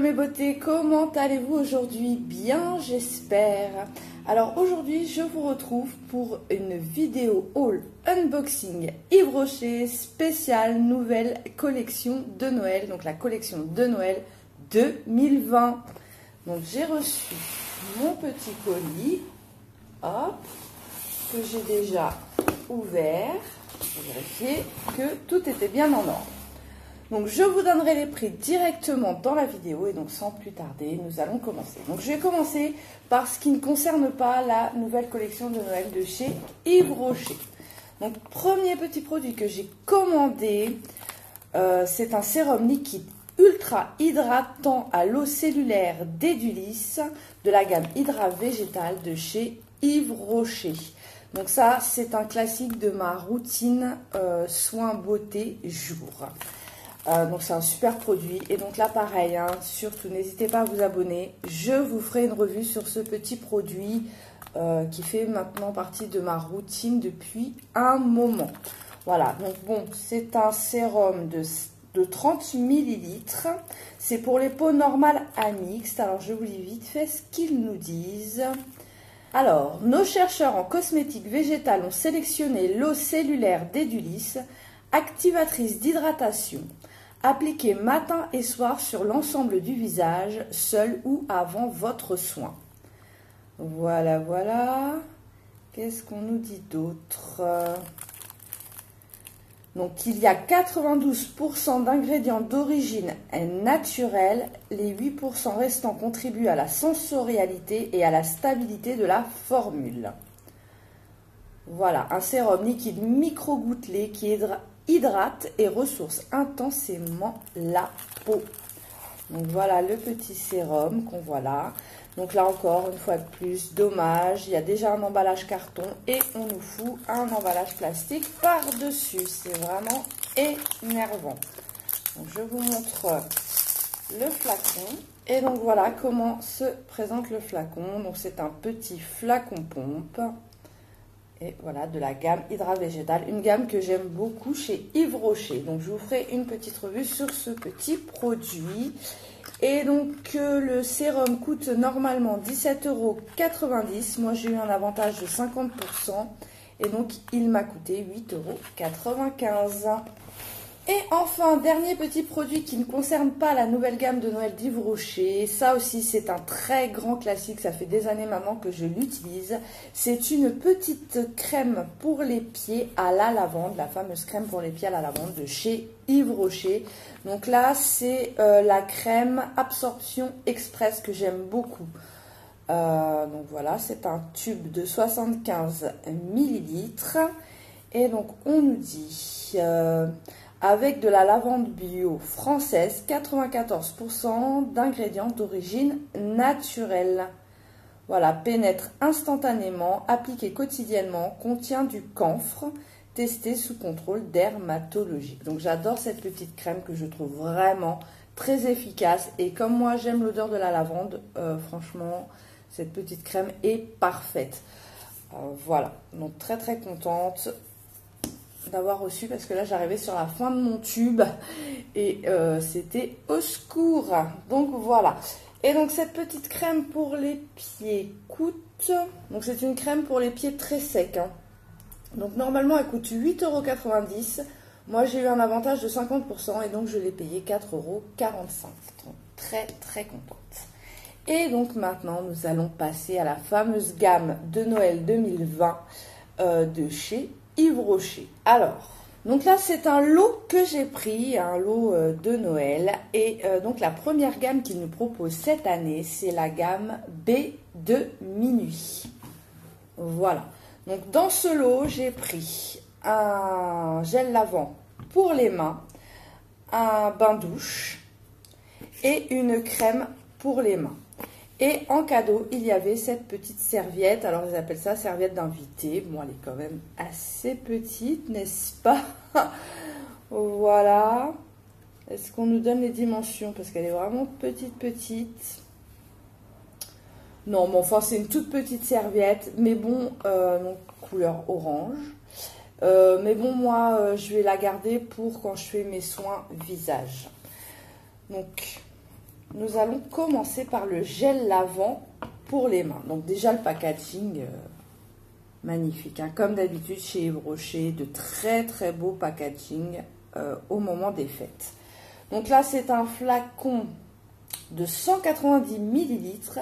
mes beautés, comment allez-vous aujourd'hui? Bien, j'espère. Alors aujourd'hui, je vous retrouve pour une vidéo haul unboxing Yves Rocher spéciale nouvelle collection de Noël. Donc la collection de Noël 2020. Donc j'ai reçu mon petit colis, hop, que j'ai déjà ouvert pour vérifier que tout était bien en ordre. Donc je vous donnerai les prix directement dans la vidéo et donc sans plus tarder, nous allons commencer. Donc je vais commencer par ce qui ne concerne pas la nouvelle collection de Noël de chez Yves Rocher. Donc premier petit produit que j'ai commandé, c'est un sérum liquide ultra hydratant à l'eau cellulaire d'Edulis de la gamme Hydra Végétal de chez Yves Rocher. Donc ça, c'est un classique de ma routine soins beauté jour. Donc c'est un super produit et donc là pareil, hein, surtout n'hésitez pas à vous abonner, je vous ferai une revue sur ce petit produit qui fait maintenant partie de ma routine depuis un moment. Voilà, donc bon, c'est un sérum de 30 ml, c'est pour les peaux normales à mixte. Alors je vous lis vite fait ce qu'ils nous disent. Alors, nos chercheurs en cosmétique végétale ont sélectionné l'eau cellulaire d'Edulis, activatrice d'hydratation, appliquée matin et soir sur l'ensemble du visage, seul ou avant votre soin. Voilà, voilà. Qu'est-ce qu'on nous dit d'autre? Donc, il y a 92% d'ingrédients d'origine naturelle. Les 8% restants contribuent à la sensorialité et à la stabilité de la formule. Voilà, un sérum liquide micro-gouttelé qui hydrate et ressource intensément la peau. Donc voilà le petit sérum qu'on voit là. Donc là encore, une fois de plus, dommage, il y a déjà un emballage carton et on nous fout un emballage plastique par-dessus. C'est vraiment énervant. Donc je vous montre le flacon. Et donc voilà comment se présente le flacon. Donc c'est un petit flacon pompe. Et voilà, de la gamme Hydra Végétal, une gamme que j'aime beaucoup chez Yves Rocher. Donc je vous ferai une petite revue sur ce petit produit. Et donc le sérum coûte normalement 17,90 €. Moi j'ai eu un avantage de 50%. Et donc il m'a coûté 8,95 €. Et enfin, dernier petit produit qui ne concerne pas la nouvelle gamme de Noël d'Yves Rocher. Ça aussi, c'est un très grand classique. Ça fait des années maintenant que je l'utilise. C'est une petite crème pour les pieds à la lavande. La fameuse crème pour les pieds à la lavande de chez Yves Rocher. Donc là, c'est la crème Absorption Express que j'aime beaucoup. Donc voilà, c'est un tube de 75 ml. Et donc, on nous dit... avec de la lavande bio française, 94% d'ingrédients d'origine naturelle. Voilà, pénètre instantanément, appliqué quotidiennement, contient du camphre, testé sous contrôle dermatologique. Donc j'adore cette petite crème que je trouve vraiment très efficace. Et comme moi j'aime l'odeur de la lavande, franchement, cette petite crème est parfaite. Voilà, donc très très contente d'avoir reçu parce que là j'arrivais sur la fin de mon tube et c'était au secours. Donc voilà, et donc cette petite crème pour les pieds coûte, donc c'est une crème pour les pieds très secs, hein. Donc normalement elle coûte 8,90 €. Moi j'ai eu un avantage de 50% et donc je l'ai payé 4,45 €. Donc très très contente. Et donc maintenant nous allons passer à la fameuse gamme de Noël 2020 de chez Yves Rocher. Alors, donc là c'est un lot que j'ai pris, un lot de Noël. Et donc la première gamme qu'il nous propose cette année, c'est la gamme B de minuit. Voilà. Donc dans ce lot, j'ai pris un gel lavant pour les mains, un bain douche et une crème pour les mains. Et en cadeau, il y avait cette petite serviette. Alors, ils appellent ça serviette d'invité. Bon, elle est quand même assez petite, n'est-ce pas? Voilà. Est-ce qu'on nous donne les dimensions? Parce qu'elle est vraiment petite, petite. Non, mais enfin, c'est une toute petite serviette. Mais bon, donc, couleur orange. Mais bon, moi, je vais la garder pour quand je fais mes soins visage. Donc... nous allons commencer par le gel lavant pour les mains. Donc déjà le packaging, magnifique. Hein. Comme d'habitude chez Yves Rocher, de très très beaux packaging au moment des fêtes. Donc là c'est un flacon de 190 millilitres.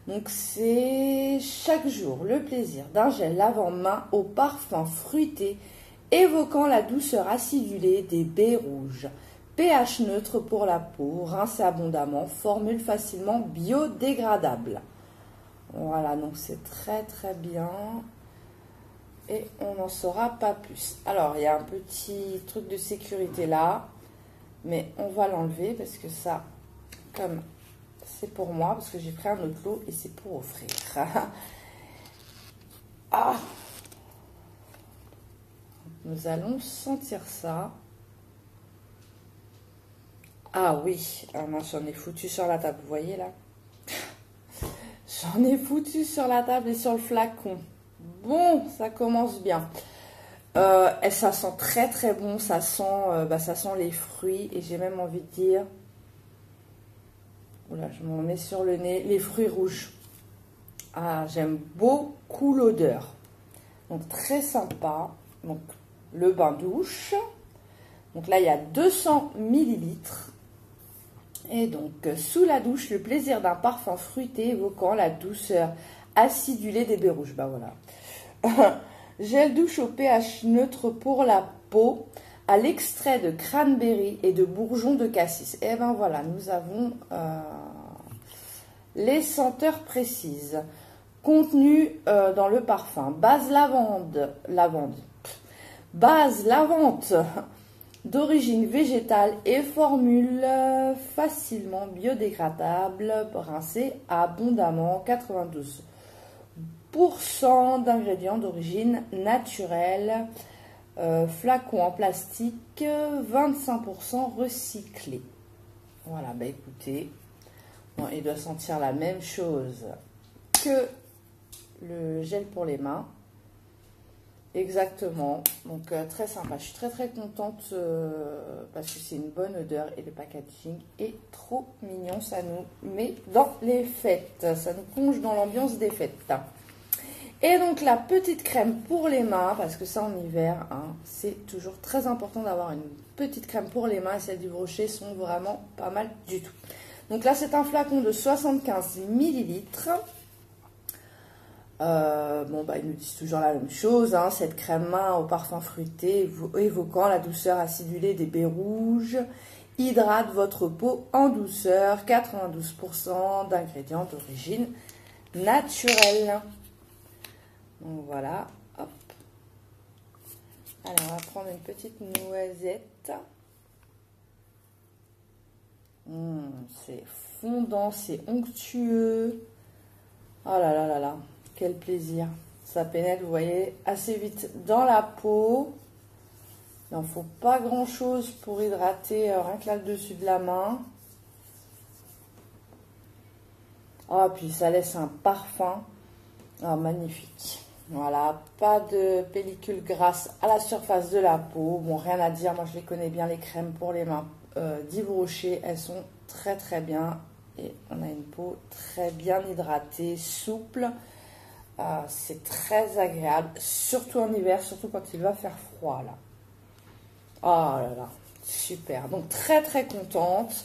Donc c'est chaque jour le plaisir d'un gel lavant-main au parfum fruité évoquant la douceur acidulée des baies rouges. pH neutre pour la peau, rincé abondamment, formule facilement biodégradable. Voilà, donc c'est très très bien. Et on n'en saura pas plus. Alors, il y a un petit truc de sécurité là. Mais on va l'enlever parce que ça, comme c'est pour moi, parce que j'ai pris un autre lot et c'est pour offrir. Ah, nous allons sentir ça. Ah oui, ah non, j'en ai foutu sur la table, vous voyez là. J'en ai foutu sur la table et sur le flacon. Bon, ça commence bien. Et ça sent très très bon, ça sent les fruits et j'ai même envie de dire, oula, je m'en mets sur le nez, les fruits rouges. Ah, j'aime beaucoup l'odeur. Donc très sympa. Donc le bain douche. Donc là il y a 200 millilitres. Et donc sous la douche, le plaisir d'un parfum fruité évoquant la douceur acidulée des baies rouges. Bah voilà. Gel douche au pH neutre pour la peau, à l'extrait de cranberry et de bourgeon de cassis. Et ben voilà, nous avons les senteurs précises. Contenu dans le parfum, base lavante d'origine végétale et formule facilement biodégradable, rincée abondamment, 92% d'ingrédients d'origine naturelle, flacon en plastique, 25% recyclé. Voilà, bah écoutez, bon, il doit sentir la même chose que le gel pour les mains. Exactement, donc très sympa. Je suis très très contente parce que c'est une bonne odeur et le packaging est trop mignon. Ça nous met dans les fêtes, ça nous plonge dans l'ambiance des fêtes. Et donc la petite crème pour les mains, parce que ça en hiver, hein, c'est toujours très important d'avoir une petite crème pour les mains et celles du Rocher sont vraiment pas mal du tout. Donc là c'est un flacon de 75 millilitres. Bon bah ils nous disent toujours la même chose, hein, cette crème main au parfum fruité évoquant la douceur acidulée des baies rouges, hydrate votre peau en douceur, 92% d'ingrédients d'origine naturelle. Donc voilà, hop. Alors on va prendre une petite noisette. C'est fondant, c'est onctueux. Oh là là là là. Quel plaisir. Ça pénètre, vous voyez, assez vite dans la peau. Il n'en faut pas grand chose pour hydrater rien que là le dessus de la main. Oh, puis ça laisse un parfum. Oh, magnifique. Voilà, pas de pellicule grasse à la surface de la peau. Bon, rien à dire, moi je les connais bien, les crèmes pour les mains d'Yves Rocher. Elles sont très très bien. Et on a une peau très bien hydratée, souple. C'est très agréable, surtout en hiver, surtout quand il va faire froid là. Oh là là, super. Donc très très contente.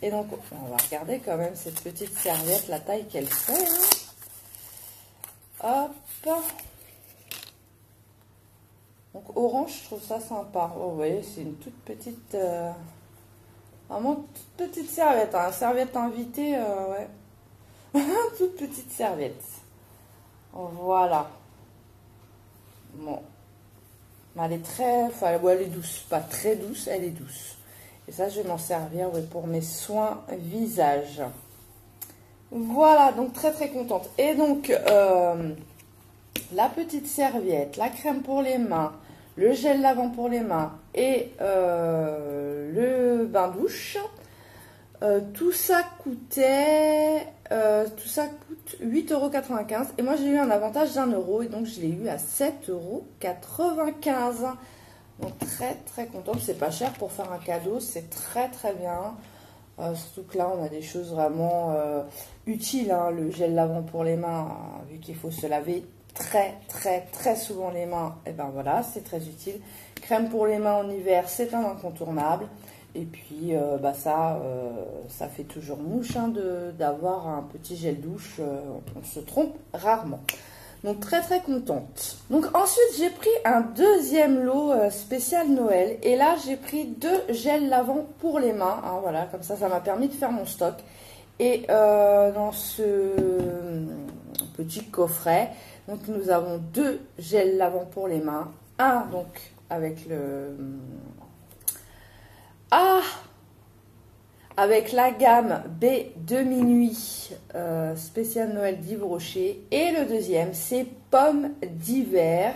Et donc on va regarder quand même cette petite serviette, la taille qu'elle fait. Hein. Hop. Donc orange, je trouve ça sympa. Oh, vous voyez, c'est une toute petite, vraiment toute petite serviette. Hein. Serviette invitée, ouais. Toute petite serviette. Voilà. Bon. Elle est très... Enfin, ouais, elle est douce. Pas très douce, elle est douce. Et ça, je vais m'en servir ouais, pour mes soins visage. Voilà, donc très très contente. Et donc, la petite serviette, la crème pour les mains, le gel lavant pour les mains et le bain-douche. Tout ça coûtait... tout ça coûte 8,95 € et moi j'ai eu un avantage d'1 € et donc je l'ai eu à 7,95 €. Donc très très contente, c'est pas cher pour faire un cadeau, c'est très très bien. Surtout que là, on a des choses vraiment utiles, hein. Le gel lavant pour les mains, vu qu'il faut se laver très souvent les mains, et ben voilà, c'est très utile. Crème pour les mains en hiver, c'est un incontournable. Et puis, ça fait toujours mouche, hein, d'avoir un petit gel douche. On se trompe rarement. Donc, très contente. Donc, ensuite, j'ai pris un deuxième lot spécial Noël. Et là, j'ai pris 2 gels lavants pour les mains. Hein, voilà, comme ça m'a permis de faire mon stock. Et dans ce petit coffret, donc, nous avons 2 gels lavants pour les mains. Un, donc, avec le... avec la gamme B de minuit spécial Noël d'Yves Rocher. Et le deuxième, c'est Pommes d'hiver.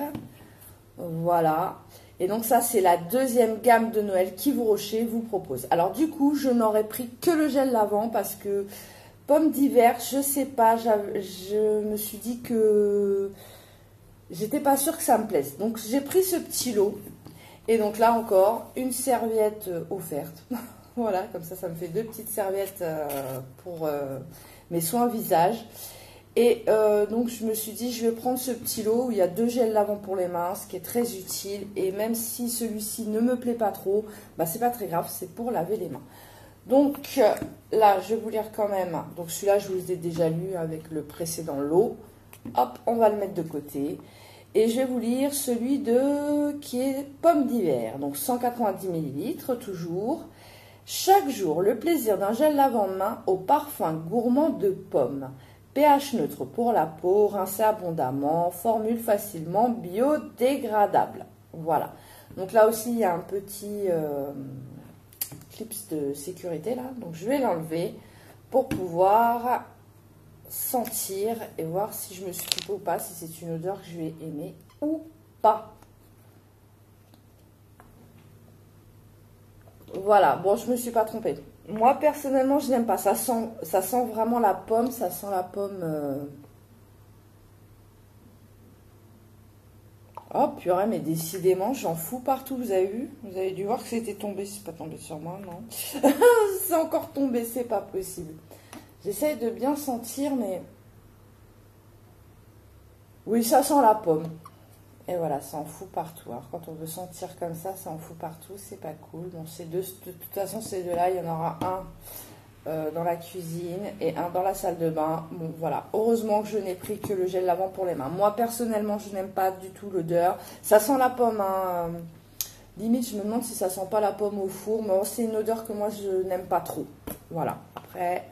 Voilà. Et donc ça, c'est la deuxième gamme de Noël qu'Yves Rocher vous propose. Alors du coup, je n'aurais pris que le gel lavant parce que Pommes d'hiver, je sais pas, je me suis dit que j'étais pas sûre que ça me plaise. Donc j'ai pris ce petit lot. Et donc là encore, une serviette offerte. Voilà, comme ça me fait 2 petites serviettes pour mes soins visage. Et donc je me suis dit, je vais prendre ce petit lot où il y a 2 gels lavants pour les mains, ce qui est très utile. Et même si celui-ci ne me plaît pas trop, bah c'est pas très grave, c'est pour laver les mains. Donc là, je vais vous lire quand même. Donc celui-là, je vous ai déjà lu avec le précédent lot. Hop, on va le mettre de côté. Et je vais vous lire celui qui est Pommes d'hiver. Donc 190 ml, toujours. Chaque jour, le plaisir d'un gel lavant main au parfum gourmand de pommes. pH neutre pour la peau, rincé abondamment, formule facilement biodégradable. Voilà. Donc là aussi, il y a un petit clips de sécurité là. Donc je vais l'enlever pour pouvoir sentir et voir si je me suis trompée ou pas, si c'est une odeur que je vais aimer ou pas. Voilà, bon, je me suis pas trompée. Moi, personnellement, je n'aime pas. Ça sent vraiment la pomme. Ça sent la pomme. Oh, purée, mais décidément, j'en fous partout. Vous avez vu? Vous avez dû voir que c'était tombé. C'est pas tombé sur moi, non. C'est encore tombé, c'est pas possible. J'essaye de bien sentir, mais... Oui, ça sent la pomme. Et voilà, ça en fout partout. Alors, quand on veut sentir comme ça en fout partout, c'est pas cool. Bon, de toute façon, ces deux-là, il y en aura un dans la cuisine et un dans la salle de bain. Bon, voilà. Heureusement que je n'ai pris que le gel lavant pour les mains. Moi, personnellement, je n'aime pas du tout l'odeur. Ça sent la pomme, hein. Limite, je me demande si ça sent pas la pomme au four. Mais c'est une odeur que moi, je n'aime pas trop. Voilà. Après,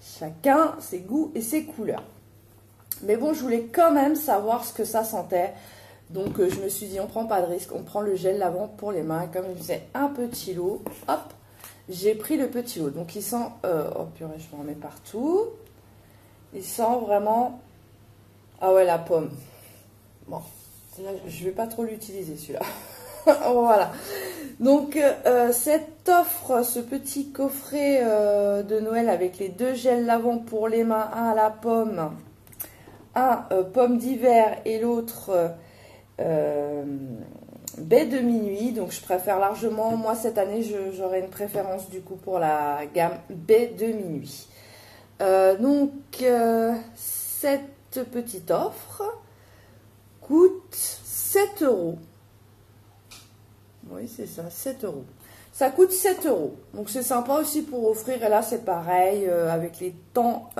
chacun ses goûts et ses couleurs. Mais bon, je voulais quand même savoir ce que ça sentait. Donc, je me suis dit, on prend pas de risque. On prend le gel lavant pour les mains. Comme je disais, un petit lot. Hop, j'ai pris le petit lot. Donc, il sent... oh purée, je m'en mets partout. Il sent vraiment... Ah ouais, la pomme. Bon, je vais pas trop l'utiliser, celui-là. Voilà. Donc, cette offre, ce petit coffret de Noël avec les 2 gels lavants pour les mains, un à la pomme, un pomme d'hiver et l'autre baie de minuit. Donc, je préfère largement, moi cette année, j'aurai une préférence du coup pour la gamme baie de minuit. Cette petite offre coûte 7 €. Oui, c'est ça, 7 €. Ça coûte 7 €. Donc, c'est sympa aussi pour offrir. Et là, c'est pareil, avec les temps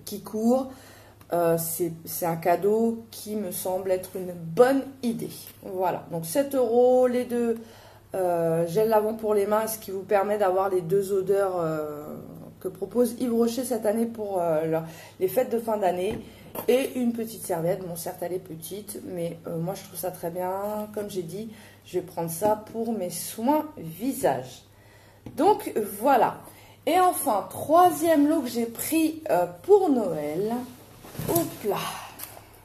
qui courent. C'est un cadeau qui me semble être une bonne idée. Voilà, donc 7 €, les 2 gels lavant pour les mains, ce qui vous permet d'avoir les 2 odeurs que propose Yves Rocher cette année pour les fêtes de fin d'année. Et une petite serviette. Bon, certes, elle est petite, mais moi, je trouve ça très bien. Comme j'ai dit, je vais prendre ça pour mes soins visage. Donc, voilà. Et enfin, 3e lot que j'ai pris pour Noël. Hop là.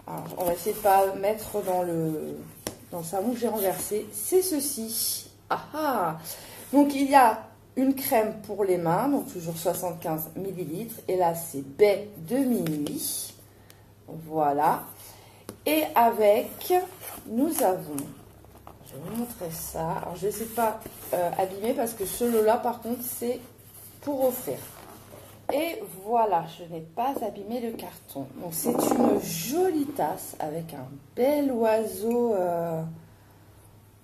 Alors, on va essayer de ne pas mettre dans le savon que j'ai renversé. C'est ceci. Ah ah. Donc, il y a une crème pour les mains. Donc, toujours 75 ml. Et là, c'est baie de minuit. Voilà. Et avec, nous avons, je vais vous montrer ça. Alors, je ne vais essayer de pas abîmer parce que ce lot-là, par contre, c'est pour offrir. Et voilà, je n'ai pas abîmé le carton. Donc c'est une jolie tasse avec un bel oiseau,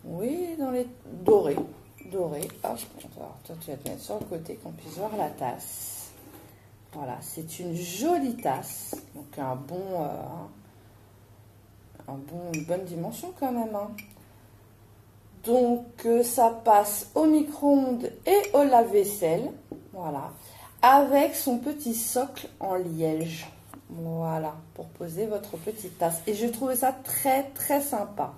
oui, dans les dorés. Doré. Hop, alors, toi tu vas te mettre sur le côté qu'on puisse voir la tasse. Voilà, c'est une jolie tasse. Donc une bonne dimension quand même. Hein. Donc ça passe au micro-ondes et au lave-vaisselle. Voilà. Avec son petit socle en liège. Voilà, pour poser votre petite tasse. Et je trouvais ça très très sympa.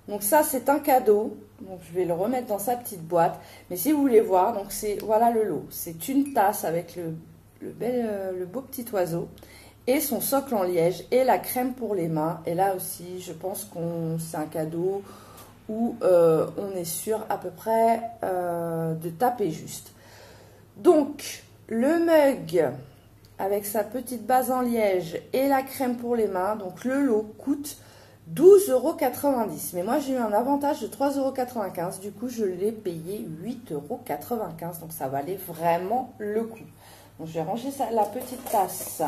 Donc ça c'est un cadeau. Donc je vais le remettre dans sa petite boîte. Mais si vous voulez voir, donc voilà le lot. C'est une tasse avec le beau petit oiseau. Et son socle en liège. Et la crème pour les mains. Et là aussi, je pense que c'est un cadeau où on est sûr à peu près de taper juste. Donc... le mug avec sa petite base en liège et la crème pour les mains, donc le lot coûte 12,90 €. Mais moi j'ai eu un avantage de 3,95 €, du coup je l'ai payé 8,95 €. Donc ça valait vraiment le coup. Donc je vais ranger la petite tasse,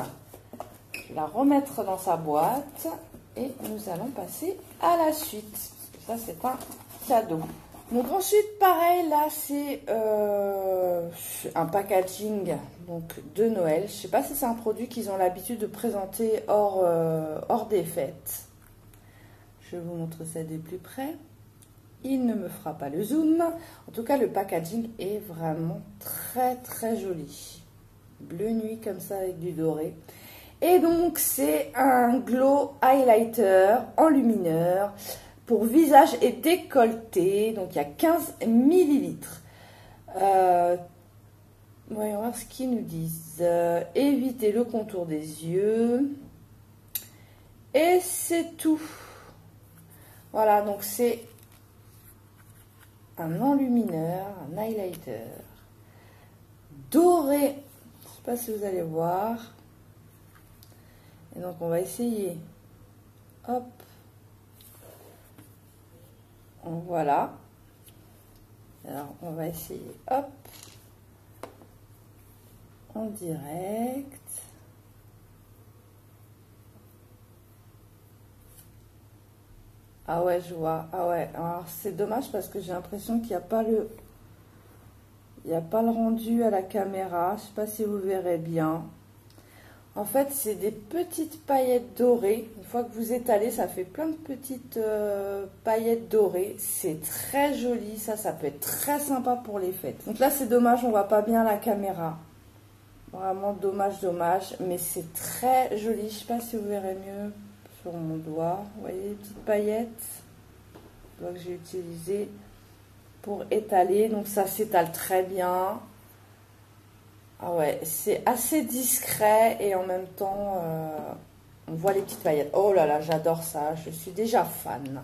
je vais la remettre dans sa boîte et nous allons passer à la suite. Ça c'est un cadeau. Donc ensuite, pareil, là, c'est un packaging donc, de Noël. Je ne sais pas si c'est un produit qu'ils ont l'habitude de présenter hors des fêtes. Je vais vous montrer ça de plus près. Il ne me fera pas le zoom. En tout cas, le packaging est vraiment très, très joli. Bleu nuit comme ça avec du doré. Et donc, c'est un glow highlighter enlumineur pour visage et décolleté, donc il y a 15 millilitres. Voyons voir ce qu'ils nous disent. Éviter le contour des yeux. Et c'est tout. Voilà, donc c'est un enlumineur, un highlighter doré. Je ne sais pas si vous allez voir. Et donc on va essayer. Hop. Voilà. Alors, on va essayer. Hop. En direct. Ah ouais, je vois. Ah ouais. Alors, c'est dommage parce que j'ai l'impression qu'il n'y a pas le... Il n'y a pas le rendu à la caméra. Je ne sais pas si vous verrez bien. En fait, c'est des petites paillettes dorées. Une fois que vous étalez, ça fait plein de petites paillettes dorées. C'est très joli. Ça peut être très sympa pour les fêtes. Donc là, c'est dommage, on ne voit pas bien la caméra. Vraiment dommage, dommage. Mais c'est très joli. Je ne sais pas si vous verrez mieux sur mon doigt. Vous voyez les petites paillettes que j'ai utilisées pour étaler. Donc ça s'étale très bien. Ah ouais, c'est assez discret et en même temps, on voit les petites paillettes. Oh là là, j'adore ça, je suis déjà fan.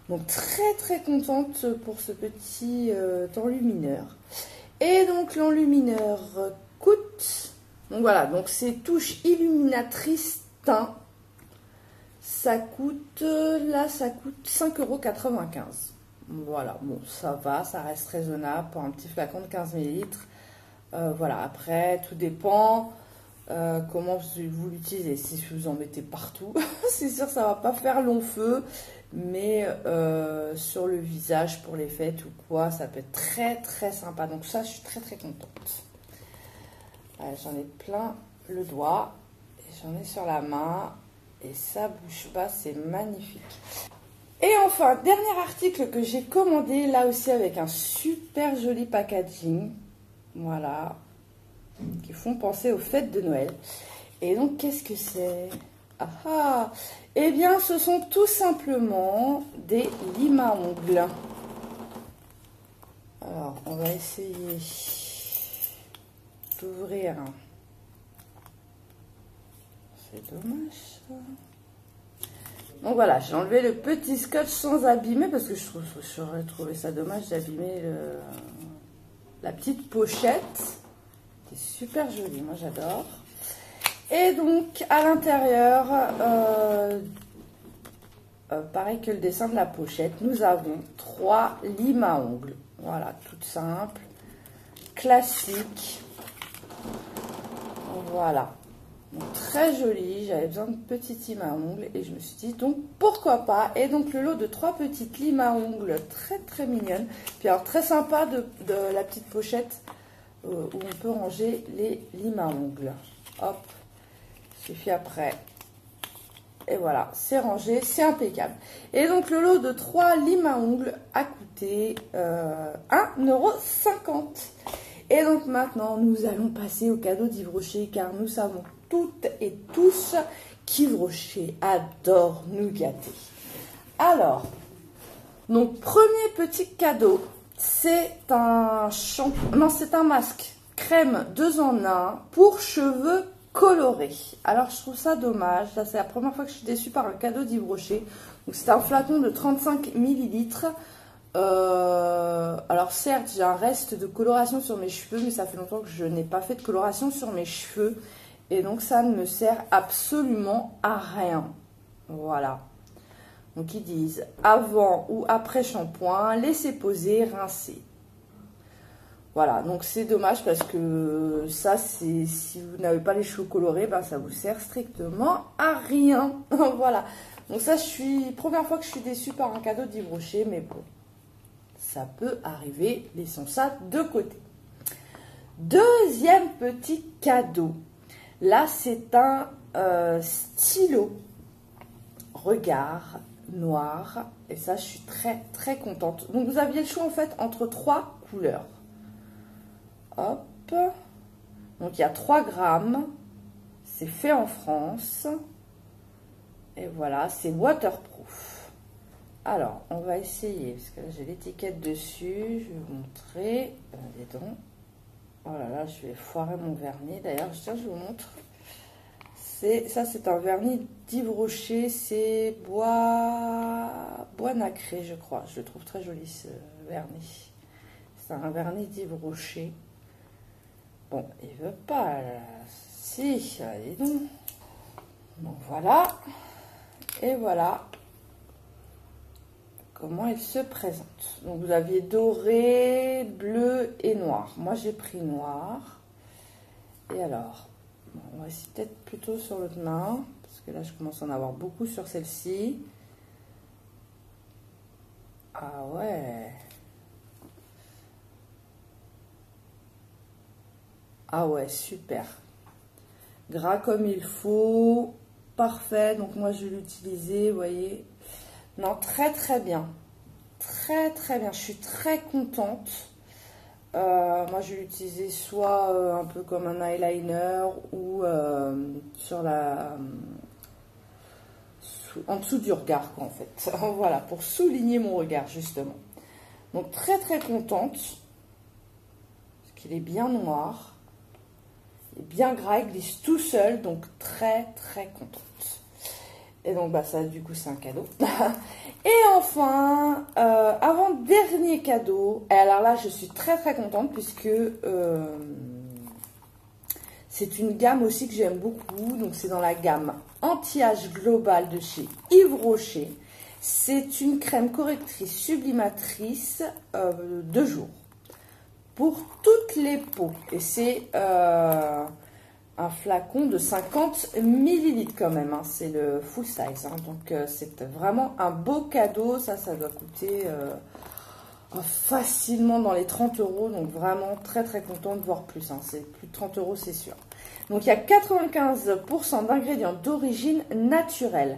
Donc très très contente pour ce petit enlumineur. Et donc l'enlumineur coûte, donc voilà, donc c'est touche illuminatrice teint. Ça coûte, là ça coûte 5,95 €. Voilà, bon ça va, ça reste raisonnable pour un petit flacon de 15 millilitres. Voilà, après, tout dépend comment vous l'utilisez. Si vous en mettez partout, c'est sûr ça va pas faire long feu. Mais sur le visage pour les fêtes ou quoi, ça peut être très très sympa. Donc ça, je suis très très contente. J'en ai plein le doigt. J'en ai sur la main. Et ça bouge pas, c'est magnifique. Et enfin, dernier article que j'ai commandé, là aussi avec un super joli packaging. Voilà, qui font penser aux fêtes de Noël. Et donc, qu'est-ce que c'est? Ah ah! Eh bien, ce sont tout simplement des limes à ongles. Alors, on va essayer d'ouvrir. C'est dommage, ça. Donc voilà, j'ai enlevé le petit scotch sans abîmer, parce que j'aurais trouvé ça dommage d'abîmer la petite pochette. C'est super joli, moi j'adore. Et donc à l'intérieur, pareil que le dessin de la pochette, nous avons 3 limes à ongles. Voilà, toutes simples, classiques. Voilà. Donc, très joli. J'avais besoin de petites limes à ongles et je me suis dit donc pourquoi pas. Et donc le lot de 3 petites limes à ongles très mignonnes. Puis alors très sympa de la petite pochette où on peut ranger les limes à ongles. Hop. Il suffit après. Et voilà, c'est rangé, c'est impeccable. Et donc le lot de 3 limes à ongles a coûté 1,50 €. Et donc maintenant, nous allons passer au cadeau d'Yves Rocher, car nous savons toutes et tous qu'Yves Rocher adore nous gâter. Alors, donc premier petit cadeau, c'est un shampoing, non c'est un masque crème 2 en 1 pour cheveux colorés. Alors je trouve ça dommage, là c'est la première fois que je suis déçue par un cadeau d'Yves Rocher. Donc c'est un flacon de 35 millilitres. Alors certes j'ai un reste de coloration sur mes cheveux, mais ça fait longtemps que je n'ai pas fait de coloration sur mes cheveux et donc ça ne me sert absolument à rien. Voilà, donc ils disent avant ou après shampoing, laissez poser, rincer. Voilà, donc c'est dommage parce que ça, c'est si vous n'avez pas les cheveux colorés, ben ça vous sert strictement à rien. Voilà, donc ça, première fois que je suis déçue par un cadeau d'Yves Rocher, mais bon, ça peut arriver, laissons ça de côté. Deuxième petit cadeau, là c'est un stylo regard noir, et ça je suis très contente. Donc vous aviez le choix en fait entre 3 couleurs. Hop, donc il y a 3 grammes, c'est fait en France, et voilà, c'est waterproof. Alors, on va essayer, parce que là j'ai l'étiquette dessus, je vais vous montrer, dis donc. Oh là là, je vais foirer mon vernis, d'ailleurs, tiens, je vous montre. Ça, c'est un vernis d'Yves Rocher, c'est bois nacré, je crois. Je le trouve très joli, ce vernis. C'est un vernis d'Yves Rocher. Bon, il veut pas, là. Si, allez donc. Donc voilà. Et voilà comment il se présente. Donc vous aviez doré, bleu et noir. Moi j'ai pris noir. Et alors, bon, on va essayer peut-être plutôt sur l'autre main, parce que là je commence à en avoir beaucoup sur celle-ci. Ah ouais. Ah ouais, super. Gras comme il faut. Parfait. Donc moi je vais l'utiliser, vous voyez. Non, très bien. Très bien. Je suis très contente. Moi je vais l'utiliser soit un peu comme un eyeliner ou sur en dessous du regard, quoi, en fait. Voilà, pour souligner mon regard, justement. Donc très contente. Parce qu'il est bien noir. Il est bien gras, il glisse tout seul. Donc très contente. Et donc bah ça, du coup, c'est un cadeau. Et enfin, avant-dernier cadeau. Et alors là, je suis très contente puisque c'est une gamme aussi que j'aime beaucoup. Donc c'est dans la gamme anti-âge global de chez Yves Rocher. C'est une crème correctrice sublimatrice de jour pour toutes les peaux. Et c'est un flacon de 50 millilitres quand même, hein. C'est le full size, hein. Donc c'est vraiment un beau cadeau. Ça doit coûter facilement dans les 30 €. Donc vraiment très contente, voire plus, hein. C'est plus de 30 €, c'est sûr. Donc il y a 95% d'ingrédients d'origine naturelle.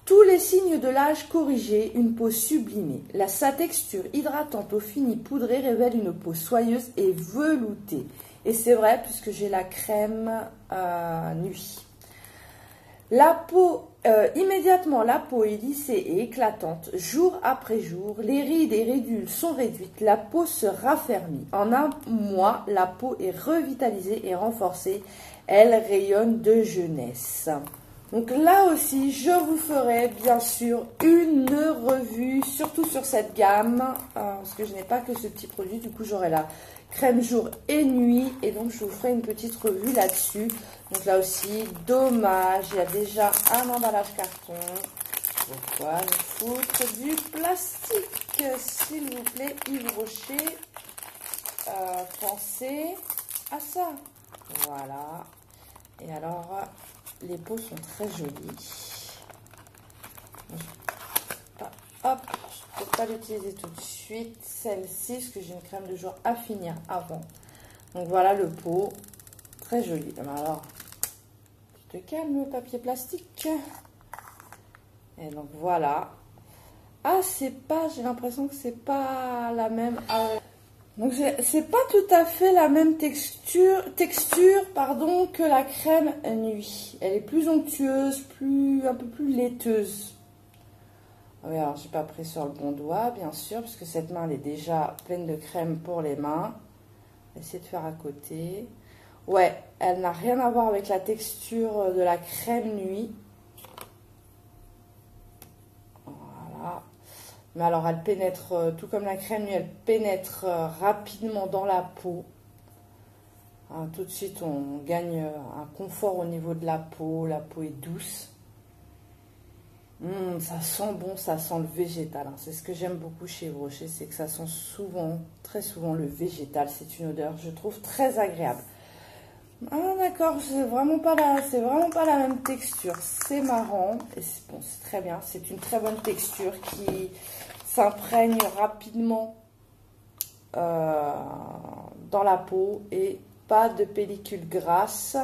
Tous les signes de l'âge corrigés, une peau sublimée. Sa texture hydratante au fini poudré révèle une peau soyeuse et veloutée. Et c'est vrai, puisque j'ai la crème nuit. La peau, immédiatement, la peau est lissée et éclatante. Jour après jour, les rides et ridules sont réduites. La peau se raffermit. En un mois, la peau est revitalisée et renforcée. Elle rayonne de jeunesse. Donc là aussi, je vous ferai bien sûr une revue, surtout sur cette gamme, parce que je n'ai pas que ce petit produit. Du coup, j'aurai la crème jour et nuit, et donc je vous ferai une petite revue là-dessus. Donc là aussi, dommage, il y a déjà un emballage carton. Pourquoi nous foutre du plastique, s'il vous plaît, Yves Rocher, pensez à ça. Voilà. Et alors, les peaux sont très jolies. Hop, je ne peux pas l'utiliser tout de suite. Celle-ci, parce que j'ai une crème de jour à finir avant. Donc voilà le pot. Très joli. Alors, tu te calmes, papier plastique. Et donc voilà. Ah, c'est pas, j'ai l'impression que c'est pas la même. Donc c'est pas tout à fait la même texture pardon, que la crème nuit. Elle est plus onctueuse, un peu plus laiteuse. Oui, alors j'ai pas pris sur le bon doigt, bien sûr, parce que cette main elle est déjà pleine de crème pour les mains. On va essayer de faire à côté. Ouais, elle n'a rien à voir avec la texture de la crème nuit. Voilà. Mais alors elle pénètre, tout comme la crème nuit, elle pénètre rapidement dans la peau. Hein, tout de suite on gagne un confort au niveau de la peau est douce. Ça sent bon, ça sent le végétal. Hein. C'est ce que j'aime beaucoup chez Yves Rocher, c'est que ça sent souvent, très souvent le végétal. C'est une odeur, je trouve, très agréable. Ah d'accord, c'est vraiment pas la même texture. C'est marrant et bon, c'est très bien. C'est une très bonne texture qui s'imprègne rapidement dans la peau et pas de pellicule grasse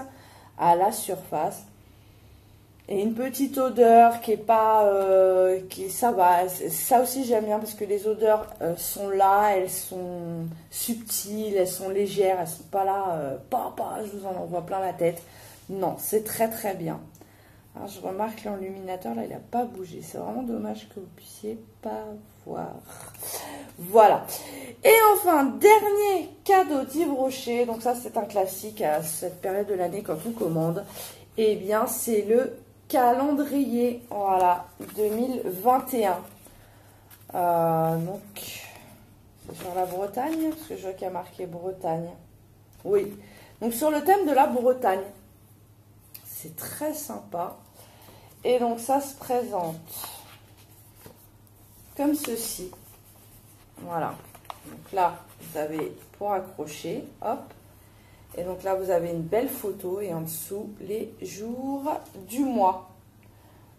à la surface. Et une petite odeur qui est pas, ça va, ça aussi j'aime bien parce que les odeurs sont là, elles sont subtiles, elles sont légères, elles sont pas là, je vous en envoie plein la tête. Non, c'est très très bien. Alors, je remarque l'enluminateur là, il n'a pas bougé. C'est vraiment dommage que vous puissiez pas voir. Voilà. Et enfin, dernier cadeau d'Yves Rocher. Donc ça, c'est un classique à cette période de l'année quand on commande. Eh bien, c'est le calendrier, voilà, 2021. Donc, c'est sur la Bretagne, parce que je vois qu'il y a marqué Bretagne. Oui, donc sur le thème de la Bretagne. C'est très sympa. Et donc, ça se présente comme ceci. Voilà. Donc là, vous avez pour accrocher, hop. Et donc là, vous avez une belle photo et en dessous, les jours du mois.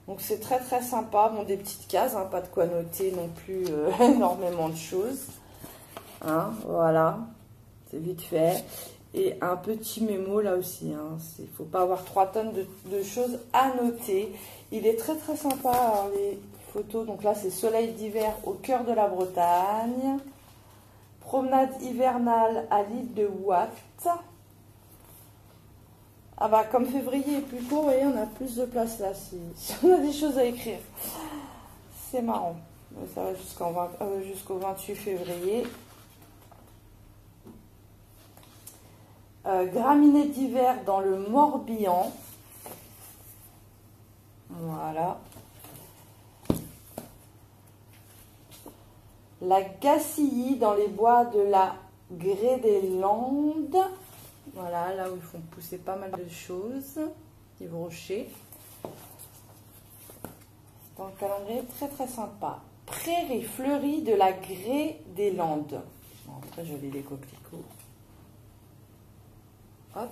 Donc c'est très très sympa. Bon, des petites cases, hein, pas de quoi noter non plus énormément de choses. Hein, voilà, c'est vite fait. Et un petit mémo là aussi. Hein, il ne faut pas avoir 3 tonnes de choses à noter. Il est très très sympa. Alors, les photos, donc là c'est soleil d'hiver au cœur de la Bretagne. Promenade hivernale à l'île de Ouate. Ah bah comme février est plus court, vous voyez, on a plus de place là, si on a des choses à écrire. C'est marrant. Ça va jusqu'au 28 février. Graminées d'hiver dans le Morbihan. Voilà. La Gacilly dans les bois de la Grée des Landes. Voilà, là où ils font pousser pas mal de choses. Yves Rocher. C'est un calendrier très très sympa. Prairies fleuries de la Grée des Landes. Bon, très joli les coquelicots. Hop.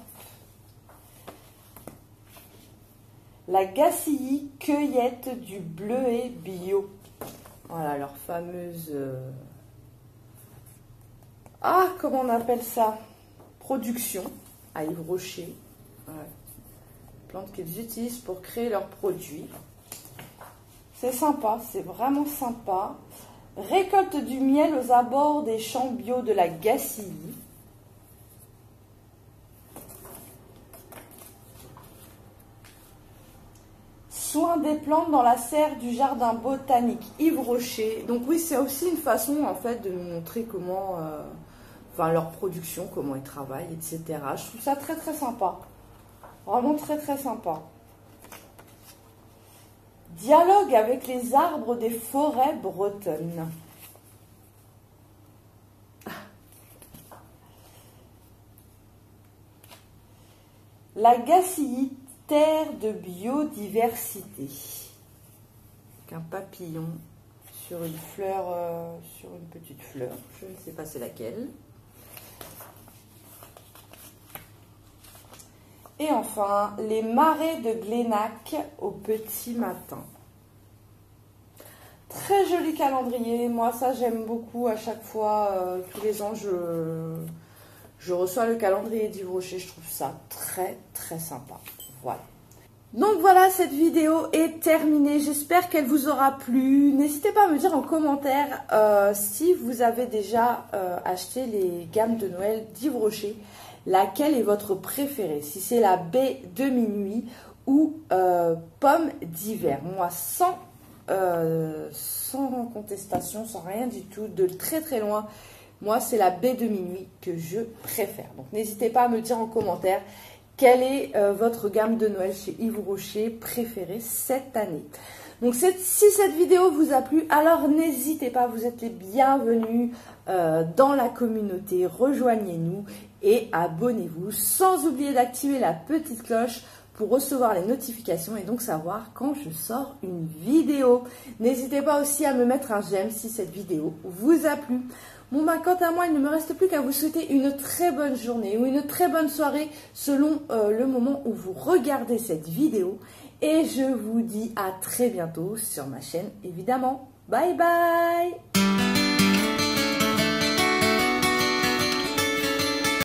La Gacilly cueillette du bleuet bio. Voilà leur fameuse... Ah, comment on appelle ça? Production à Yves Rocher. Ouais. Plantes qu'ils utilisent pour créer leurs produits. C'est sympa, c'est vraiment sympa. Récolte du miel aux abords des champs bio de la Gacilly. Soin des plantes dans la serre du jardin botanique Yves Rocher. Donc oui, c'est aussi une façon en fait de nous montrer comment... Enfin, leur production, comment ils travaillent, etc. Je trouve ça très très sympa. Vraiment très très sympa. Dialogue avec les arbres des forêts bretonnes. La Gacilly, terre de biodiversité. Avec un papillon sur une fleur, sur une petite fleur. Je ne sais pas c'est laquelle. Et enfin, les marais de Glénac au petit matin. Très joli calendrier. Moi, ça, j'aime beaucoup. À chaque fois, tous les ans, je reçois le calendrier d'Yves Rocher. Je trouve ça très, très sympa. Voilà. Donc voilà, cette vidéo est terminée. J'espère qu'elle vous aura plu. N'hésitez pas à me dire en commentaire si vous avez déjà acheté les gammes de Noël d'Yves Rocher. Laquelle est votre préférée? Si c'est la baie de minuit ou pomme d'hiver. Moi, sans contestation, sans rien du tout, de très très loin, moi c'est la baie de minuit que je préfère. Donc n'hésitez pas à me dire en commentaire quelle est votre gamme de Noël chez Yves Rocher préférée cette année. Donc si cette vidéo vous a plu, alors n'hésitez pas, vous êtes les bienvenus dans la communauté, rejoignez-nous et abonnez-vous, sans oublier d'activer la petite cloche pour recevoir les notifications et donc savoir quand je sors une vidéo. N'hésitez pas aussi à me mettre un j'aime si cette vidéo vous a plu. Bon bah quant à moi, il ne me reste plus qu'à vous souhaiter une très bonne journée ou une très bonne soirée selon le moment où vous regardez cette vidéo. Et je vous dis à très bientôt sur ma chaîne évidemment. Bye bye!